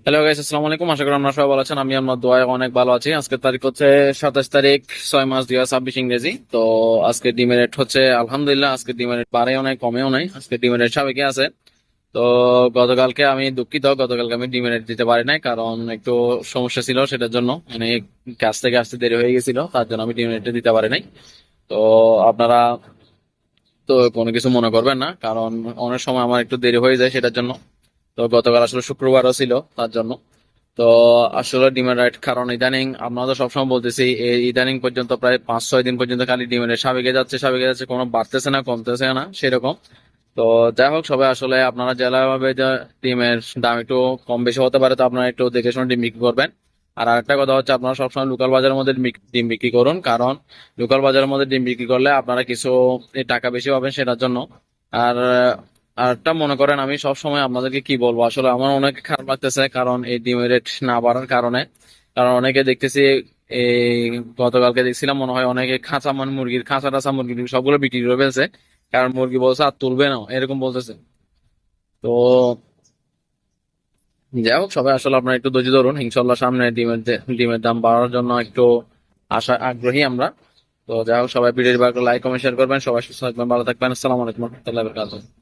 Hello guys, আসসালামু আলাইকুম। আশা করি আপনারা সবাই ভালো আছেন। আমি আমার দোয়ায় অনেক ভালো আছি। আজকের তারিখ হচ্ছে 27 তারিখ 6 মাস 2026 ইংরেজি। তো আজকে ডিমের রেট হচ্ছে আলহামদুলিল্লাহ, আজকে ডিমের রেট বাড়েও নাই কমেও নাই, আজকে ডিমের রেট স্বাভাবিকই আছে। তো গতকালকে আমি দুঃখিত, গতকালকে আমি ডিমের রেট দিতে পারি নাই, কারণ একটু সমস্যা ছিল, সেটার জন্য মানে কাজ থেকে আসতে দেরি হয়ে গেছিল, তার জন্য আমি ডিমের রেটটা দিতে পারি নাই। তো আপনারা তো কোনো কিছু মনে করবেন না, কারণ অনেক সময় আমার একটু দেরি হয়ে যায় সেটার জন্য। তো গতকাল আসলে শুক্রবারও ছিল, তার জন্য। তো আসলে ডিমের রেট, কারণ ইদানিং আপনারা তো সবসময় বলতেছি, এই ইদানিং পর্যন্ত প্রায় 5-6 দিন পর্যন্ত খালি ডিমের রেট সাবেকে যাচ্ছে, কোনো বাড়তেছে না কমতেছে না সেরকম। তো যাই হোক, সবাই আসলে আপনারা জেলাভাবে যে ডিমের দাম একটু কম বেশি হতে পারে, তো আপনারা একটু দেখে শুনে ডিম বিক্রি করবেন। আর আরেকটা কথা হচ্ছে, আপনারা সবসময় লোকাল বাজারের মধ্যে ডিম বিক্রি করুন, কারণ লোকাল বাজারের মধ্যে ডিম বিক্রি করলে আপনারা কিছু টাকা বেশি পাবেন সেটার জন্য। আর আরেকটা মনে করেন, আমি সব সময় আপনাদেরকে কি বলবো, আসলে আমার অনেক খারাপ লাগতেছে, কারণ এই ডিমের রেট না বাড়ার কারণে। কারণ অনেকে দেখতেছি, এই গতকালকে দেখছিলাম মনে হয় অনেকে খাঁচা মুরগির খাঁচা টাচা মুরগি সবগুলো বিক্রি করে ফেলছে, কারণ মুরগি বলছে আর তুলবে না, এরকম বলতেছে। তো যাই হোক, সবাই আসলে আপনারা একটু ধৈর্য ধরুন, ইনশাল্লাহ সামনে ডিমের দাম বাড়ার জন্য একটু আগ্রহী আমরা। তো যাই হোক, সবাই ভিডিওটি ভালো লাইক কমেন্ট শেয়ার করবেন, সবাই সুস্থ থাকবেন, ভালো থাকবেন। আসসালামু আলাইকুম রহমতুল্লাহ।